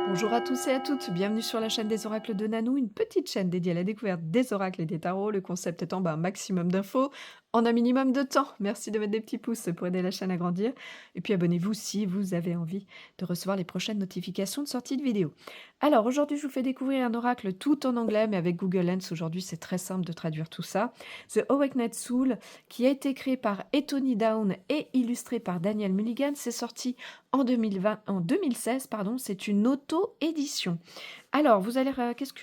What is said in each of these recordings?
Bonjour à tous et à toutes, bienvenue sur la chaîne des oracles de Nanou, une petite chaîne dédiée à la découverte des oracles et des tarots, le concept étant un maximum d'infos en un minimum de temps. Merci de mettre des petits pouces pour aider la chaîne à grandir. Et puis abonnez-vous si vous avez envie de recevoir les prochaines notifications de sortie de vidéos. Alors aujourd'hui je vous fais découvrir un oracle tout en anglais, mais avec Google Lens aujourd'hui c'est très simple de traduire tout ça. The Awakened Soul, qui a été créé par Etony Down et illustré par Daniel Mulligan, c'est sorti en 2016, pardon, c'est une auto-édition. Alors, vous allez, qu'est-ce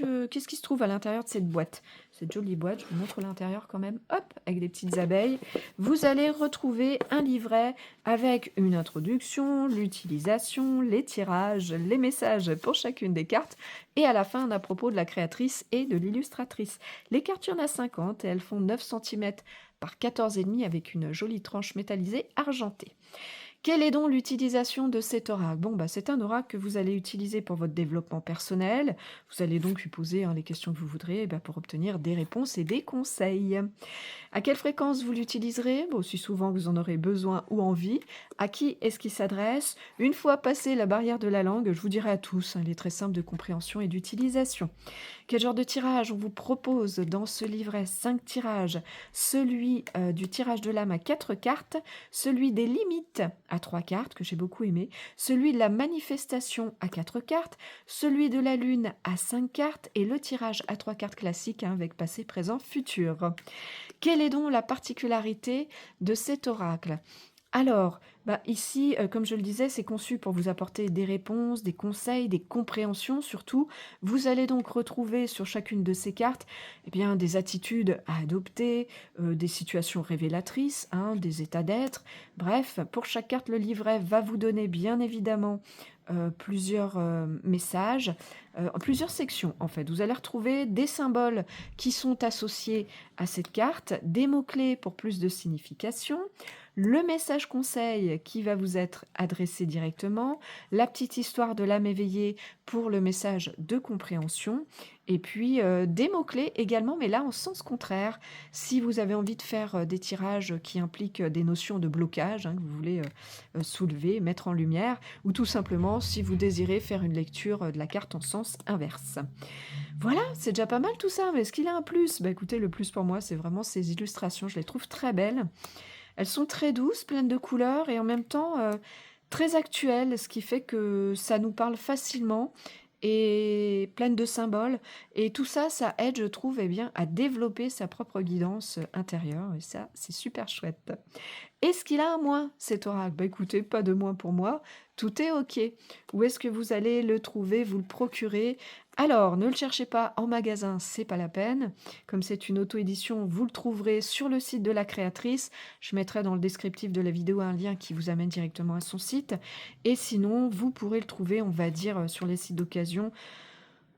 qui se trouve à l'intérieur de cette boîte? Cette jolie boîte, je vous montre l'intérieur quand même, hop, avec des petites abeilles. Vous allez retrouver un livret avec une introduction, l'utilisation, les tirages, les messages pour chacune des cartes, et à la fin, un à propos de la créatrice et de l'illustratrice. Les cartes, il y en a 50 et elles font 9 cm par 14,5 avec une jolie tranche métallisée argentée. Quelle est donc l'utilisation de cet oracle? Bon, bah, c'est un oracle que vous allez utiliser pour votre développement personnel. Vous allez donc lui poser les questions que vous voudrez pour obtenir des réponses et des conseils. À quelle fréquence vous l'utiliserez? Bon, aussi souvent que vous en aurez besoin ou envie. À qui est-ce qu'il s'adresse? Une fois passé la barrière de la langue, je vous dirai à tous, il est très simple de compréhension et d'utilisation. Quel genre de tirage? On vous propose dans ce livret 5 tirages. Celui du tirage de l'âme à 4 cartes, celui des limites à 3 cartes, que j'ai beaucoup aimé, celui de la manifestation à 4 cartes, celui de la lune à 5 cartes et le tirage à 3 cartes classique avec passé, présent, futur. Quelle est donc la particularité de cet oracle? Alors, ici, comme je le disais, c'est conçu pour vous apporter des réponses, des conseils, des compréhensions surtout. Vous allez donc retrouver sur chacune de ces cartes, des attitudes à adopter, des situations révélatrices, des états d'être. Bref, pour chaque carte, le livret va vous donner bien évidemment plusieurs messages, plusieurs sections en fait. Vous allez retrouver des symboles qui sont associés à cette carte, des mots-clés pour plus de signification, le message conseil qui va vous être adressé directement, la petite histoire de l'âme éveillée pour le message de compréhension, et puis des mots-clés également, mais là en sens contraire, si vous avez envie de faire des tirages qui impliquent des notions de blocage, que vous voulez soulever, mettre en lumière, ou tout simplement si vous désirez faire une lecture de la carte en sens inverse. Voilà, c'est déjà pas mal tout ça, mais est-ce qu'il a un plus? Écoutez, le plus pour moi, c'est vraiment ces illustrations, je les trouve très belles. Elles sont très douces, pleines de couleurs et en même temps, très actuelles, ce qui fait que ça nous parle facilement et pleines de symboles et tout ça, ça aide, je trouve, à développer sa propre guidance, intérieure et ça, c'est super chouette. Est-ce qu'il a un moins, cet oracle? Écoutez, pas de moins pour moi, tout est OK. Où est-ce que vous allez le trouver, vous le procurer? Alors, ne le cherchez pas en magasin, c'est pas la peine. Comme c'est une auto-édition, vous le trouverez sur le site de la créatrice. Je mettrai dans le descriptif de la vidéo un lien qui vous amène directement à son site. Et sinon, vous pourrez le trouver, on va dire, sur les sites d'occasion.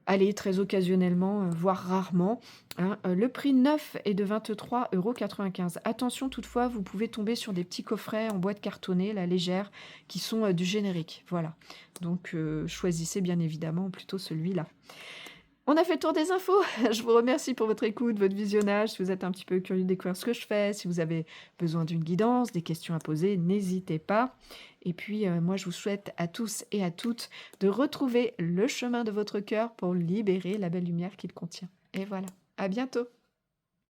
Allez, très occasionnellement, voire rarement, le prix neuf est de 23,95 €. Attention toutefois, vous pouvez tomber sur des petits coffrets en boîte cartonnée, la légère, qui sont, du générique, voilà. Donc choisissez bien évidemment plutôt celui-là. On a fait le tour des infos. Je vous remercie pour votre écoute, votre visionnage. Si vous êtes un petit peu curieux de découvrir ce que je fais, si vous avez besoin d'une guidance, des questions à poser, n'hésitez pas. Et puis, moi, je vous souhaite à tous et à toutes de retrouver le chemin de votre cœur pour libérer la belle lumière qu'il contient. Et voilà, à bientôt.